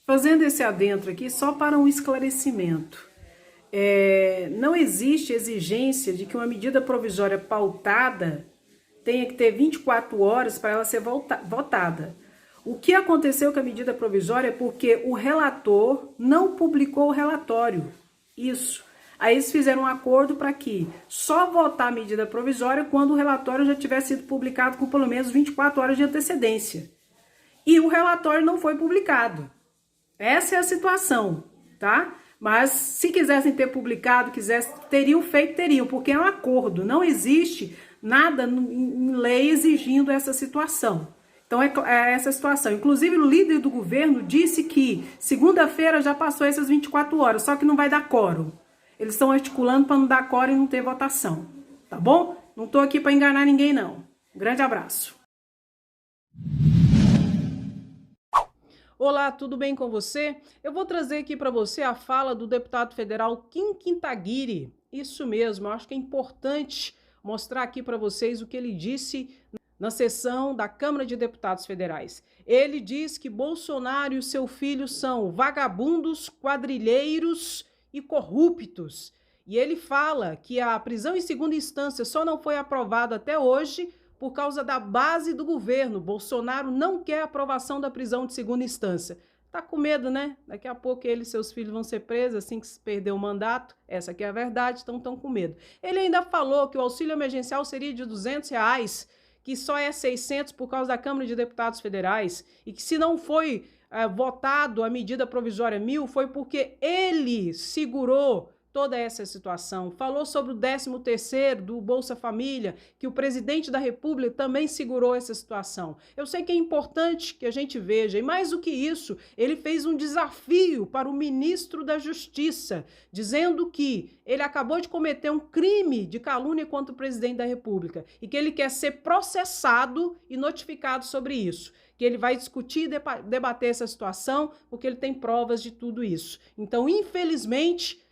Fazendo esse adentro aqui só para um esclarecimento. Não existe exigência de que uma medida provisória pautada tenha que ter 24 horas para ela ser votada. O que aconteceu com a medida provisória é porque o relator não publicou o relatório. Isso. Aí eles fizeram um acordo para que só votar a medida provisória quando o relatório já tiver sido publicado com pelo menos 24 horas de antecedência. E o relatório não foi publicado. Essa é a situação, tá? Mas se quisessem ter publicado, teriam feito, porque é um acordo. Não existe nada em lei exigindo essa situação. Então é essa situação. Inclusive o líder do governo disse que segunda-feira já passou essas 24 horas, só que não vai dar quórum. Eles estão articulando para não dar quórum e não ter votação, tá bom? Não estou aqui para enganar ninguém, não. Um grande abraço. Olá, tudo bem com você? Eu vou trazer aqui para você a fala do deputado federal Kim Kataguiri. Isso mesmo, eu acho que é importante mostrar aqui para vocês o que ele disse na sessão da Câmara de Deputados Federais. Ele diz que Bolsonaro e o seu filho são vagabundos, quadrilheiros e corruptos. E ele fala que a prisão em segunda instância só não foi aprovada até hoje por causa da base do governo. Bolsonaro não quer a aprovação da prisão de segunda instância. Tá com medo, né? Daqui a pouco ele e seus filhos vão ser presos assim que se perder o mandato. Essa aqui é a verdade, então estão com medo. Ele ainda falou que o auxílio emergencial seria de R$200, que só é 600 por causa da Câmara de Deputados Federais, e que se não foi votado a medida provisória 1000, foi porque ele segurou toda essa situação. Falou sobre o 13º do Bolsa Família, que o presidente da República também segurou essa situação. Eu sei que é importante que a gente veja, e mais do que isso, ele fez um desafio para o ministro da Justiça, dizendo que ele acabou de cometer um crime de calúnia contra o presidente da República e que ele quer ser processado e notificado sobre isso, que ele vai discutir e debater essa situação, porque ele tem provas de tudo isso. Então, infelizmente,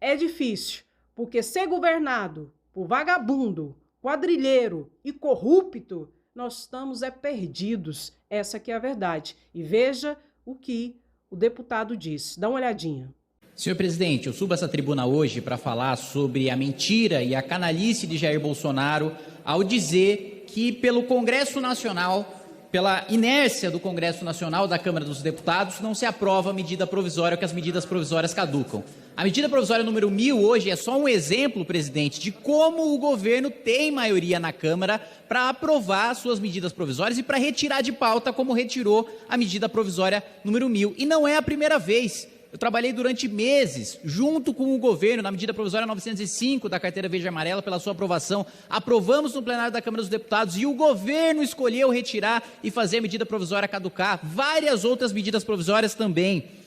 é difícil, porque ser governado por vagabundo, quadrilheiro e corrupto, nós estamos perdidos. Essa que é a verdade. E veja o que o deputado disse. Dá uma olhadinha. Senhor presidente, eu subo essa tribuna hoje para falar sobre a mentira e a canalice de Jair Bolsonaro ao dizer que pelo Congresso Nacional, pela inércia do Congresso Nacional, da Câmara dos Deputados, não se aprova a medida provisória, que as medidas provisórias caducam. A medida provisória número 1000 hoje é só um exemplo, presidente, de como o governo tem maioria na Câmara para aprovar suas medidas provisórias e para retirar de pauta, como retirou a medida provisória número 1000. E não é a primeira vez. Eu trabalhei durante meses, junto com o governo, na medida provisória 905 da carteira verde e amarela, pela sua aprovação. Aprovamos no plenário da Câmara dos Deputados e o governo escolheu retirar e fazer a medida provisória caducar. Várias outras medidas provisórias também.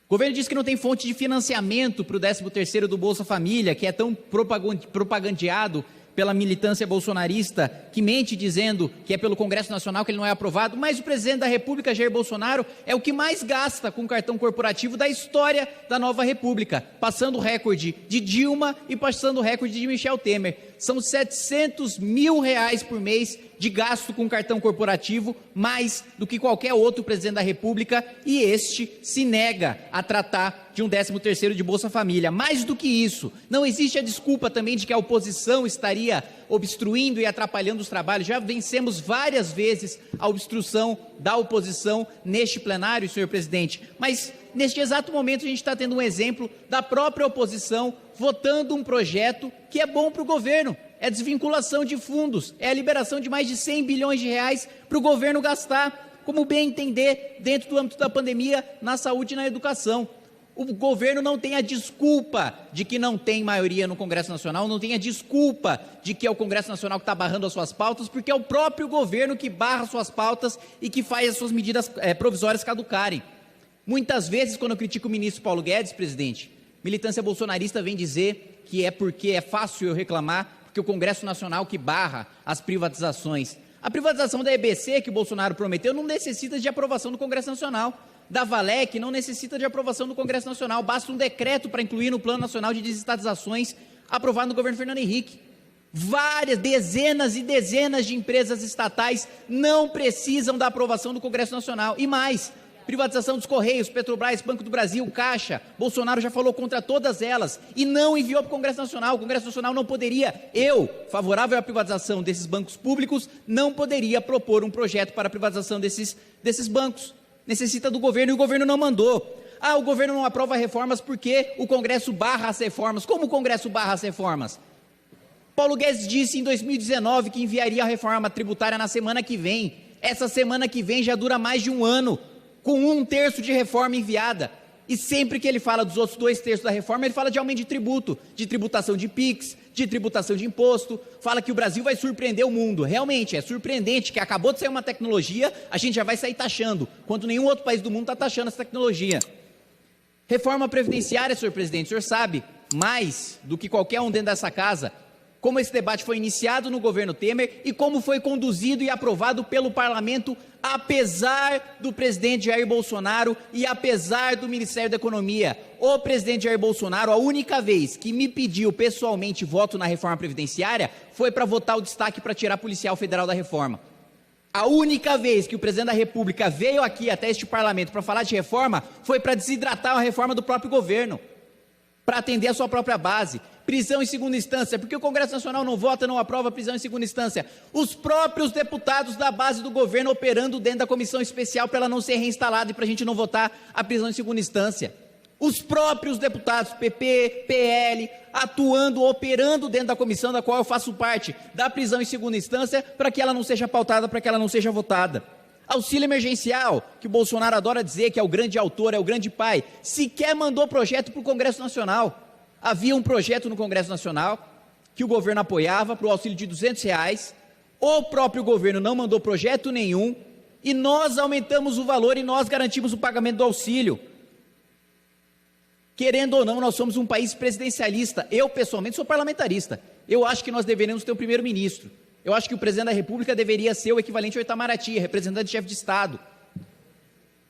O governo diz que não tem fonte de financiamento para o 13º do Bolsa Família, que é tão propagandeado pela militância bolsonarista, que mente dizendo que é pelo Congresso Nacional que ele não é aprovado, mas o presidente da República, Jair Bolsonaro, é o que mais gasta com cartão corporativo da história da nova República, passando o recorde de Dilma e passando o recorde de Michel Temer. São R$700 mil por mês de gasto com cartão corporativo, mais do que qualquer outro presidente da República, e este se nega a tratar de um 13º de Bolsa Família. Mais do que isso, não existe a desculpa também de que a oposição estaria obstruindo e atrapalhando os trabalhos. Já vencemos várias vezes a obstrução da oposição neste plenário, senhor presidente, mas neste exato momento a gente está tendo um exemplo da própria oposição votando um projeto que é bom para o governo. É a desvinculação de fundos, é a liberação de mais de R$100 bilhões para o governo gastar, como bem entender, dentro do âmbito da pandemia, na saúde e na educação. O governo não tem a desculpa de que não tem maioria no Congresso Nacional, não tem a desculpa de que é o Congresso Nacional que está barrando as suas pautas, porque é o próprio governo que barra suas pautas e que faz as suas medidas provisórias caducarem. Muitas vezes, quando eu critico o ministro Paulo Guedes, presidente, militância bolsonarista vem dizer que é porque é fácil eu reclamar, porque o Congresso Nacional que barra as privatizações. A privatização da EBC, que o Bolsonaro prometeu, não necessita de aprovação do Congresso Nacional. Da Valec não necessita de aprovação do Congresso Nacional. Basta um decreto para incluir no Plano Nacional de Desestatizações aprovado no governo Fernando Henrique. Várias, dezenas e dezenas de empresas estatais não precisam da aprovação do Congresso Nacional. E mais, privatização dos Correios, Petrobras, Banco do Brasil, Caixa. Bolsonaro já falou contra todas elas e não enviou para o Congresso Nacional. O Congresso Nacional não poderia, favorável à privatização desses bancos públicos, não poderia propor um projeto para a privatização desses bancos. Necessita do governo e o governo não mandou. O governo não aprova reformas porque o Congresso barra as reformas. Como o Congresso barra as reformas? Paulo Guedes disse em 2019 que enviaria a reforma tributária na semana que vem. Essa semana que vem já dura mais de um ano, com 1/3 de reforma enviada. E sempre que ele fala dos outros 2/3 da reforma, ele fala de aumento de tributo, de tributação de PIX, de tributação de imposto, fala que o Brasil vai surpreender o mundo. Realmente, é surpreendente que acabou de sair uma tecnologia, a gente já vai sair taxando, quando nenhum outro país do mundo está taxando essa tecnologia. Reforma previdenciária, senhor presidente, o senhor sabe, mais do que qualquer um dentro dessa casa, como esse debate foi iniciado no governo Temer e como foi conduzido e aprovado pelo parlamento, apesar do presidente Jair Bolsonaro e apesar do Ministério da Economia. O presidente Jair Bolsonaro, a única vez que me pediu pessoalmente voto na reforma previdenciária foi para votar o destaque para tirar policial federal da reforma. A única vez que o presidente da República veio aqui até este parlamento para falar de reforma foi para desidratar a reforma do próprio governo, para atender a sua própria base. Prisão em segunda instância, porque o Congresso Nacional não vota, não aprova prisão em segunda instância. Os próprios deputados da base do governo operando dentro da comissão especial para ela não ser reinstalada e para a gente não votar a prisão em segunda instância. Os próprios deputados, PP, PL, atuando, operando dentro da comissão da qual eu faço parte, da prisão em segunda instância, para que ela não seja pautada, para que ela não seja votada. Auxílio emergencial, que o Bolsonaro adora dizer que é o grande autor, é o grande pai, sequer mandou projeto para o Congresso Nacional. Havia um projeto no Congresso Nacional que o governo apoiava para o auxílio de R$200, o próprio governo não mandou projeto nenhum e nós aumentamos o valor e nós garantimos o pagamento do auxílio. Querendo ou não, nós somos um país presidencialista. Eu, pessoalmente, sou parlamentarista. Eu acho que nós deveríamos ter um primeiro-ministro. Eu acho que o presidente da República deveria ser o equivalente ao Itamaraty, representante-chefe de Estado.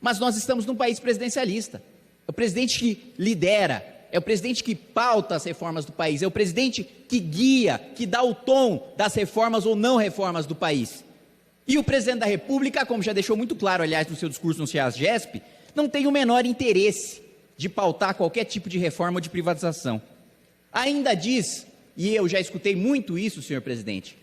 Mas nós estamos num país presidencialista. É o presidente que lidera, é o presidente que pauta as reformas do país, é o presidente que guia, que dá o tom das reformas ou não reformas do país. E o presidente da República, como já deixou muito claro, aliás, no seu discurso no CEASGESP, não tem o menor interesse de pautar qualquer tipo de reforma ou de privatização. Ainda diz, e eu já escutei muito isso, senhor presidente,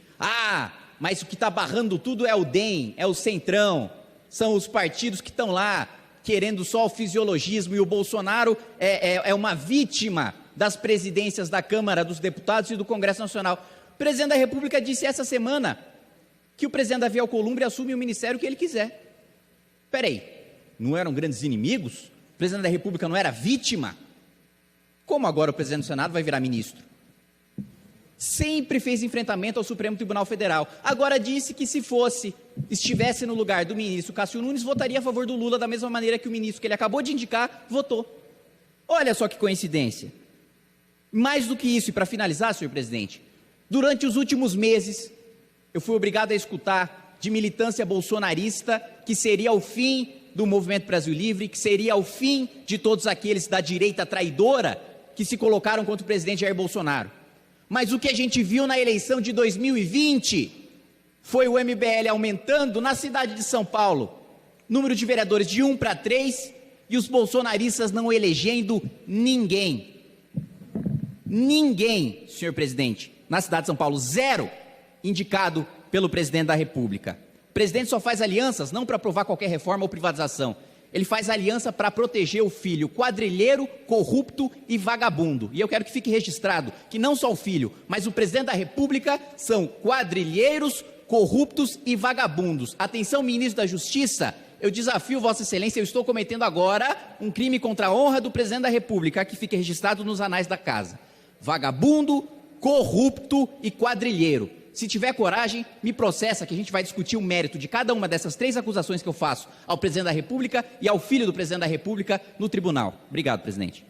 mas o que está barrando tudo é o DEM, é o Centrão, são os partidos que estão lá querendo só o fisiologismo e o Bolsonaro é uma vítima das presidências da Câmara dos Deputados e do Congresso Nacional. O presidente da República disse essa semana que o presidente Davi Alcolumbre assume o ministério que ele quiser. Peraí, não eram grandes inimigos? O presidente da República não era vítima? Como agora o presidente do Senado vai virar ministro? Sempre fez enfrentamento ao Supremo Tribunal Federal. Agora disse que se estivesse no lugar do ministro Cássio Nunes, votaria a favor do Lula da mesma maneira que o ministro que ele acabou de indicar votou. Olha só que coincidência. Mais do que isso, e para finalizar, senhor presidente, durante os últimos meses, eu fui obrigado a escutar de militância bolsonarista que seria o fim do Movimento Brasil Livre, que seria o fim de todos aqueles da direita traidora que se colocaram contra o presidente Jair Bolsonaro. Mas o que a gente viu na eleição de 2020 foi o MBL aumentando na cidade de São Paulo, número de vereadores de 1 para 3 e os bolsonaristas não elegendo ninguém. Ninguém, senhor presidente, na cidade de São Paulo, 0 indicado pelo presidente da República. O presidente só faz alianças não para aprovar qualquer reforma ou privatização. Ele faz aliança para proteger o filho quadrilheiro, corrupto e vagabundo. E eu quero que fique registrado que não só o filho, mas o presidente da República são quadrilheiros, corruptos e vagabundos. Atenção, ministro da Justiça, eu desafio Vossa Excelência, eu estou cometendo agora um crime contra a honra do presidente da República, que fique registrado nos anais da casa. Vagabundo, corrupto e quadrilheiro. Se tiver coragem, me processa que a gente vai discutir o mérito de cada uma dessas 3 acusações que eu faço ao presidente da República e ao filho do presidente da República no tribunal. Obrigado, presidente.